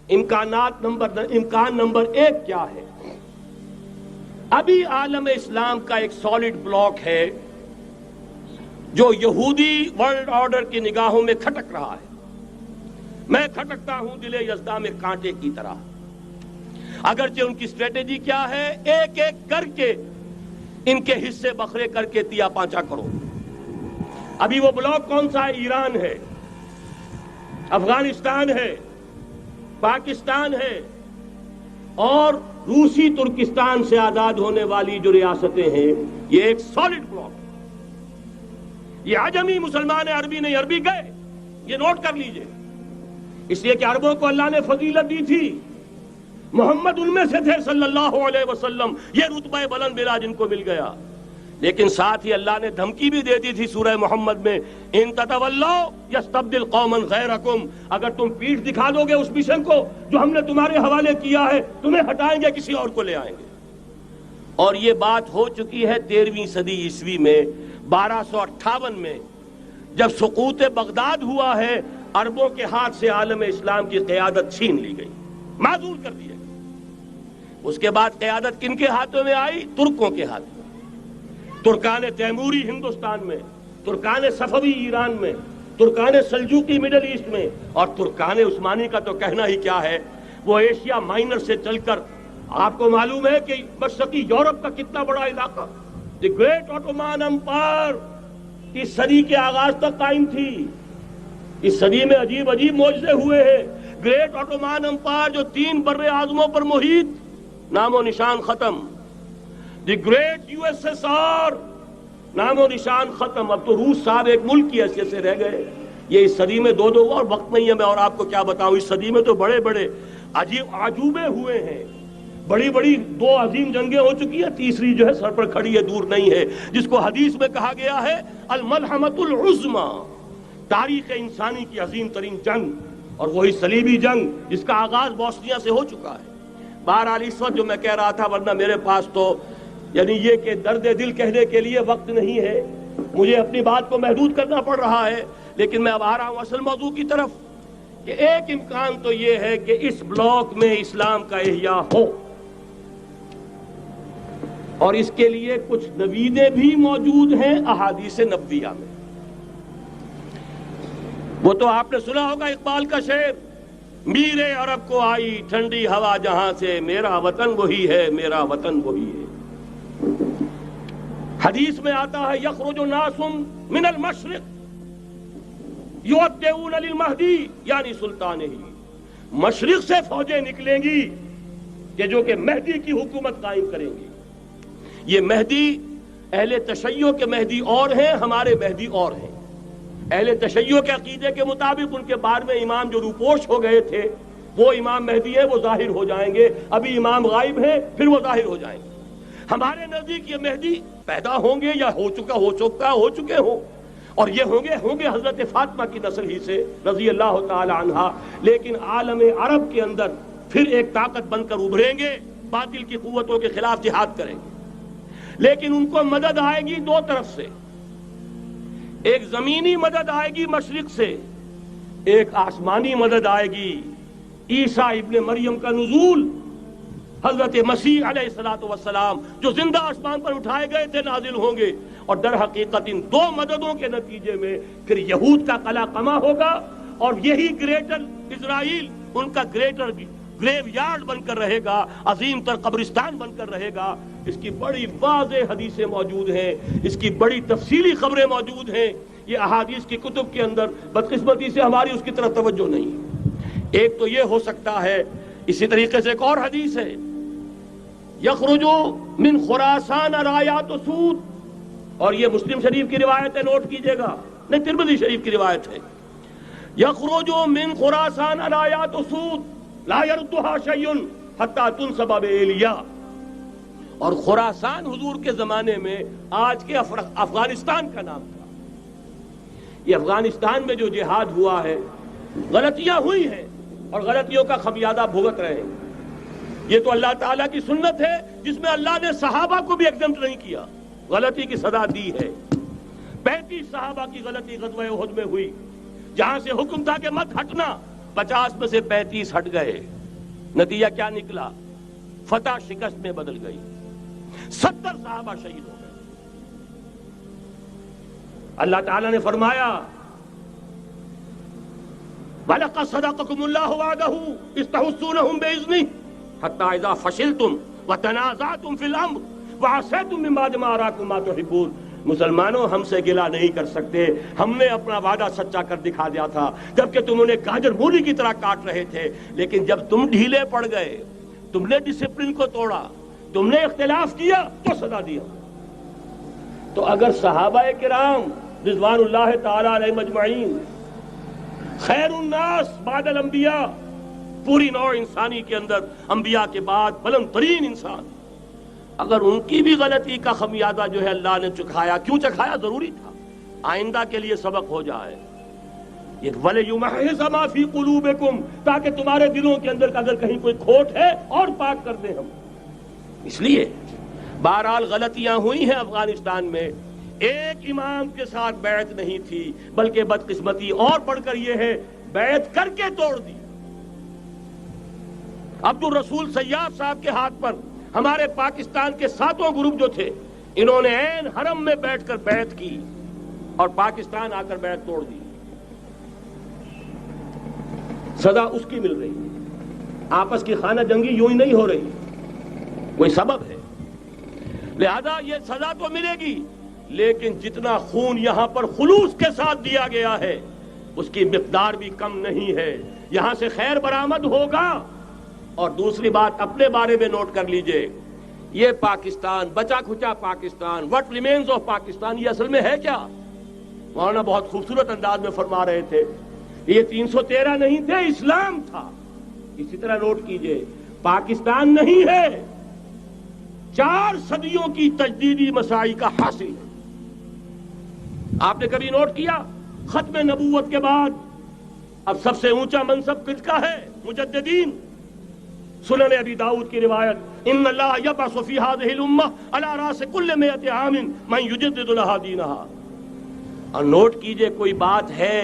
امکان نمبر 1 کیا ہے؟ ابھی عالم اسلام کا ایک سالڈ بلاک ہے جو یہودی ورلڈ آرڈر کی نگاہوں میں کھٹک رہا ہے. میں کھٹکتا ہوں دل یزداں میں کانٹے کی طرح. اگرچہ ان کی اسٹریٹجی کیا ہے؟ ایک ایک کر کے ان کے حصے بکھرے کر کے تیا پانچا کرو. ابھی وہ بلاک کون سا ہے؟ ایران ہے، افغانستان ہے، پاکستان ہے اور روسی ترکستان سے آزاد ہونے والی جو ریاستیں ہیں. یہ ایک سالڈ بلاک ہے. یہ عجمی مسلمان عربی نہیں، عربی گئے، یہ نوٹ کر لیجئے. اس لیے کہ عربوں کو اللہ نے فضیلت دی تھی، محمد ان میں سے تھے صلی اللہ علیہ وسلم، یہ رتبہ بلند ملا جن کو مل گیا. لیکن ساتھ ہی اللہ نے دھمکی بھی دے دی تھی سورہ محمد میں، ان تتولوا یستبدل قوما غیرکم، اگر تم پیٹھ دکھا دو گے اس مشن کو جو ہم نے تمہارے حوالے کیا ہے، تمہیں ہٹائیں گے، کسی اور کو لے آئیں گے. اور یہ بات ہو چکی ہے 13ویں صدی عیسوی میں. 1258 میں جب سقوط بغداد ہوا ہے، عربوں کے ہاتھ سے عالم اسلام کی قیادت چھین لی گئی، معزول کر دیا گیا. اس کے بعد قیادت کن کے ہاتھوں میں آئی؟ ترکوں کے ہاتھ میں. ترکان تیموری ہندوستان میں، ترکان صفوی ایران میں، ترکان سلجوقی مڈل ایسٹ میں، اور ترکان عثمانی کا تو کہنا ہی کیا ہے. وہ ایشیا مائنر سے چل کر آپ کو معلوم ہے کہ مشرقی یورپ کا کتنا بڑا علاقہ، دی گریٹ آٹومان امپائر اس صدی کے آغاز تک قائم تھی. اس صدی میں عجیب عجیب معجزے ہوئے ہیں. گریٹ آٹومان امپائر جو 3 بر اعظموں پر محیط، نام و نشان ختم. The great U S S R, نام و نشان ختم. اب تو روس صاحب ایک ملک کی حیثیت سے رہ گئے. یہ اس صدی میں دو اور وقت نہیں ہے میں اور آپ کو کیا بتاؤں. اس صدی میں تو بڑے بڑے عجیب عجوبے ہوئے ہیں. بڑی بڑی 2 عظیم جنگیں ہو چکی ہیں، تیسری جو ہے سر پر کھڑی ہے، دور نہیں ہے، جس کو حدیث میں کہا گیا ہے الملحمۃ العظمی، تاریخ انسانی کی عظیم ترین جنگ. اور وہی صلیبی جنگ جس کا آغاز بوسنیا سے ہو چکا ہے. بہرحال اس وقت جو میں کہہ رہا تھا، ورنہ میرے پاس تو یعنی یہ کہ درد دل کہنے کے لیے وقت نہیں ہے، مجھے اپنی بات کو محدود کرنا پڑ رہا ہے. لیکن میں اب آ رہا ہوں اصل موضوع کی طرف کہ ایک امکان تو یہ ہے کہ اس بلاک میں اسلام کا احیاء ہو، اور اس کے لیے کچھ نویدیں بھی موجود ہیں احادیث نبویہ میں. وہ تو آپ نے سنا ہوگا اقبال کا شعر، میرے عرب کو آئی ٹھنڈی ہوا جہاں سے، میرا وطن وہی ہے، میرا وطن وہی ہے. حدیث میں آتا ہے یخرج ناس من المشرق یودعون للمہدی یعنی سلطان ہی، مشرق سے فوجیں نکلیں گی کہ جو کہ مہدی کی حکومت قائم کریں گی. یہ مہدی اہل تشیع کے مہدی اور ہیں، ہمارے مہدی اور ہیں. اہل تشیع کے عقیدے کے مطابق ان کے بعد میں امام جو روپوش ہو گئے تھے وہ امام مہدی ہیں، وہ ظاہر ہو جائیں گے. ابھی امام غائب ہیں، پھر وہ ظاہر ہو جائیں گے. ہمارے نزدیک یہ مہدی پیدا ہوں گے یا ہو چکے ہوں، اور یہ ہوں گے حضرت فاطمہ کی نسل ہی سے رضی اللہ تعالی عنہا. لیکن عالم عرب کے اندر پھر ایک طاقت بن کر ابھریں گے، باطل کی قوتوں کے خلاف جہاد کریں گے. لیکن ان کو مدد آئے گی 2 طرف سے. ایک زمینی مدد آئے گی مشرق سے، ایک آسمانی مدد آئے گی. عیسیٰ ابن مریم کا نزول، حضرت مسیح علیہ الصلوۃ والسلام جو زندہ آسمان پر اٹھائے گئے تھے نازل ہوں گے. اور در حقیقت ان 2 مددوں کے نتیجے میں پھر یہود کا قلعہ قمع ہوگا، اور یہی گریٹر اسرائیل ان کا گریٹر گریو یارڈ بن کر رہے گا، عظیم تر قبرستان بن کر رہے گا. اس کی بڑی واضح حدیثیں موجود ہیں، اس کی بڑی تفصیلی خبریں موجود ہیں. یہ احادیث کی کتب کے اندر بدقسمتی سے ہماری اس کی طرف توجہ نہیں. ایک تو یہ ہو سکتا ہے. اسی طریقے سے ایک اور حدیث ہے، یخرج من خراسان رایات سود، اور یہ مسلم شریف کی روایت ہے، نوٹ کیجئے گا، نہیں ترمذی شریف کی روایت ہے. یخرج من خراسان رایات سود لا يردها شيء حتى تنصب بإيلیا. اور خراسان حضور کے زمانے میں آج کے افغانستان کا نام تھا. یہ افغانستان میں جو جہاد ہوا ہے، غلطیاں ہوئی ہیں اور غلطیوں کا خمیازہ بھگت رہے ہیں. یہ تو اللہ تعالیٰ کی سنت ہے جس میں اللہ نے صحابہ کو بھی ایگزمپٹ نہیں کیا، غلطی کی سزا دی ہے. 35 صحابہ کی غلطی غزوہ احد میں ہوئی، جہاں سے حکم تھا کہ مت ہٹنا، 50 میں سے 35 ہٹ گئے، نتیجہ کیا نکلا؟ فتح شکست میں بدل گئی، 70 صحابہ شہید ہو گئے۔ اللہ تعالیٰ نے فرمایا وَلَقَدْ صَدَقَكُمُ اللَّهُ وَعْدَهُ إِذْ تَحُسُّونَهُم بِإِذْنِهِ حَتَّىٰ إِذَا فَشِلْتُمْ وَتَنَازَعْتُمْ فِي الْأَمْرِ وَعَصَيْتُم مِّن بَعْدِ مَا أَرَاكُم مَّا تُحِبُّونَ۔ مسلمانوں، ہم سے گلہ نہیں کر سکتے، ہم نے اپنا وعدہ سچا کر دکھا دیا تھا جبکہ تم انہیں گاجر مولی کی طرح کاٹ رہے تھے، لیکن جب تم ڈھیلے پڑ گئے، تم نے ڈسپلن کو توڑا، تم نے اختلاف کیا تو سزا دیا۔ تو اگر صحابہ کرام رضوان اللہ تعالی علیہ مجمعین خیر الناس بعد الانبیاء، پوری نوع انسانی کے اندر انبیاء کے بعد بلند ترین انسان، اگر ان کی بھی غلطی کا خمیازہ جو ہے اللہ نے چکھایا، کیوں چکھایا؟ ضروری تھا، آئندہ کے لیے سبق ہو جائے۔ یہ وَلِيُمَحِّصَ مَا فِي قُلُوبِكُمْ، تاکہ تمہارے دلوں کے اندر اگر کہیں کوئی کھوٹ ہے اور پاک کر دیں ہم۔ اس لیے بہرحال غلطیاں ہوئی ہیں افغانستان میں، ایک امام کے ساتھ بیعت نہیں تھی، بلکہ بدقسمتی اور بڑھ کر یہ ہے بیعت کر کے توڑ دی۔ عبد الرسول سیاف صاحب کے ہاتھ پر ہمارے پاکستان کے 7 گروپ جو تھے، انہوں نے عین حرم میں بیٹھ کر بیعت کی اور پاکستان آ کر بیعت توڑ دی۔ سزا اس کی مل رہی ہے، آپس کی خانہ جنگی یوں ہی نہیں ہو رہی، کوئی سبب ہے، لہذا یہ سزا تو ملے گی، لیکن جتنا خون یہاں پر خلوص کے ساتھ دیا گیا ہے اس کی مقدار بھی کم نہیں ہے۔ یہاں سے خیر برآمد ہوگا۔ اور دوسری بات اپنے بارے میں نوٹ کر لیجئے، یہ پاکستان، بچا کھچا Pakistan, what remains of Pakistan, یہ اصل میں ہے کیا؟ مولانا بہت خوبصورت انداز میں فرما رہے تھے، یہ 313 نہیں تھے، اسلام تھا۔ اسی طرح نوٹ کیجئے، پاکستان نہیں ہے، 4 صدیوں کی تجدیدی مساعی کا حاصل ہے۔ آپ نے کبھی نوٹ کیا ختم نبوت کے بعد اب سب سے اونچا منصب کس کا ہے؟ مجددین۔ سنن ابی داؤد کی روایت، ان اللہ یبعث فی هذه الامہ علی راس کل 100 عام من یجدد لها دینها۔ اور نوٹ کیجئے، کوئی بات ہے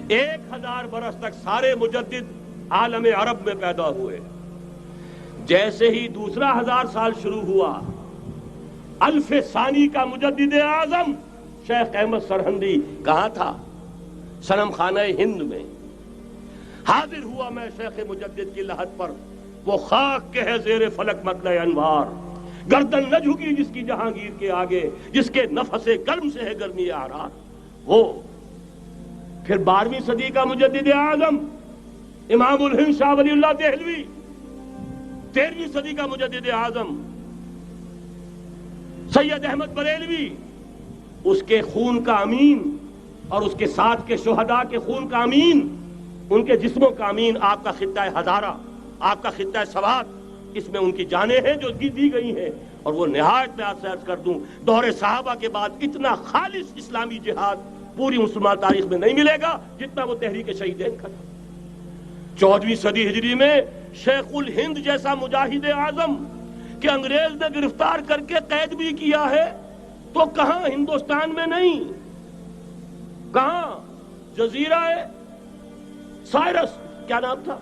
1000 برس تک سارے مجدد عالم عرب میں پیدا ہوئے، جیسے ہی دوسرا 1000 سال شروع ہوا، الف ثانی کا مجدد اعظم شیخ احمد سرہندی کہاں تھا؟ صنم خانہ ہند میں حاضر ہوا۔ میں شیخ مجدد کی لحد پر، وہ خاک کے ہے زیر فلک مطلع انوار، گردن نہ جھکی جس کی جہانگیر کے آگے، جس کے نفس گرم سے ہے گرمی آرار وہ۔ پھر 12ویں صدی کا مجدد اعظم امام الہند شاہ ولی اللہ دہلوی، 13ویں صدی کا مجدد اعظم سید احمد بریلوی، اس کے خون کا امین اور اس کے ساتھ کے شہداء کے خون کا امین، ان کے جسموں کا امین آپ کا خطہ ہزارہ، آپ کا خطہ سوات، اس میں ان کی جانیں ہیں جو دی گئی ہیں۔ اور وہ نہایت میں آپ سے عرض کر دوں، دور صحابہ کے بعد اتنا خالص اسلامی جہاد پوری مسلمان تاریخ میں نہیں ملے گا جتنا وہ تحریک شہیدین کا تھا۔ 14ویں صدی ہجری میں شیخ الہند جیسا مجاہد اعظم کہ انگریز نے گرفتار کر کے قید بھی کیا ہے، تو کہاں؟ ہندوستان میں نہیں، کہاں؟ جزیرہ سائرس، کیا نام تھا؟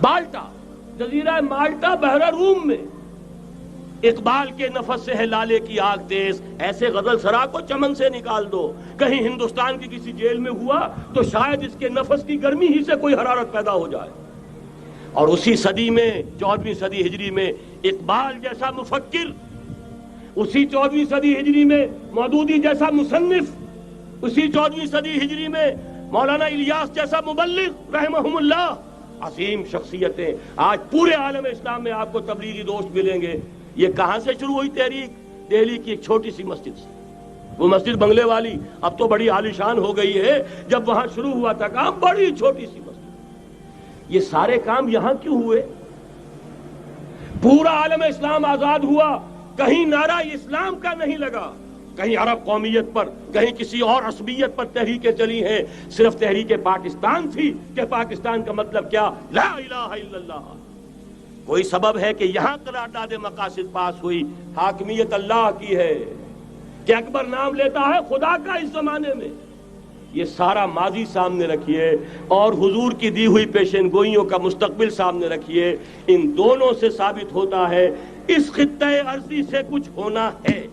مالٹا، جزیرہ مالٹا بحر روم میں۔ اقبال کے نفس سے ہے لالے کی آگ تیز، ایسے غزل سرا کو چمن سے نکال دو۔ کہیں ہندوستان کی کسی جیل میں ہوا تو شاید اس کے نفس کی گرمی ہی سے کوئی حرارت پیدا ہو جائے۔ اور اسی صدی میں 14ویں صدی ہجری میں اقبال جیسا مفکر، اسی 14ویں صدی ہجری میں مودودی جیسا مصنف، اسی 14ویں صدی ہجری میں مولانا الیاس جیسا مبلغ رحمہم اللہ، عظیم شخصیتیں آج پورے عالم اسلام میں آپ کو تبلیغی دوست ملیں گے۔ یہ کہاں سے شروع ہوئی تحریک؟ دہلی کی ایک چھوٹی سی مسجد سے، وہ مسجد بنگلے والی اب تو بڑی عالیشان ہو گئی ہے، جب وہاں شروع ہوا تھا کام بڑی چھوٹی سی مسجد۔ یہ سارے کام یہاں کیوں ہوئے؟ پورا عالم اسلام آزاد ہوا، کہیں نعرہ اسلام کا نہیں لگا، کہیں عرب قومیت پر، کہیں کسی اور عصبیت پر تحریکیں چلی ہیں، صرف تحریک پاکستان تھی کہ پاکستان کا مطلب کیا؟ لا الہ الا اللہ۔ کوئی سبب ہے کہ یہاں قرارداد مقاصد پاس ہوئی، حاکمیت اللہ کی ہے، کہ اکبر نام لیتا ہے خدا کا اس زمانے میں، یہ سارا ماضی سامنے رکھیے اور حضور کی دی ہوئی پیشین گوئیوں کا مستقبل سامنے رکھیے، ان دونوں سے ثابت ہوتا ہے اس خطۂ ارضی سے کچھ ہونا ہے۔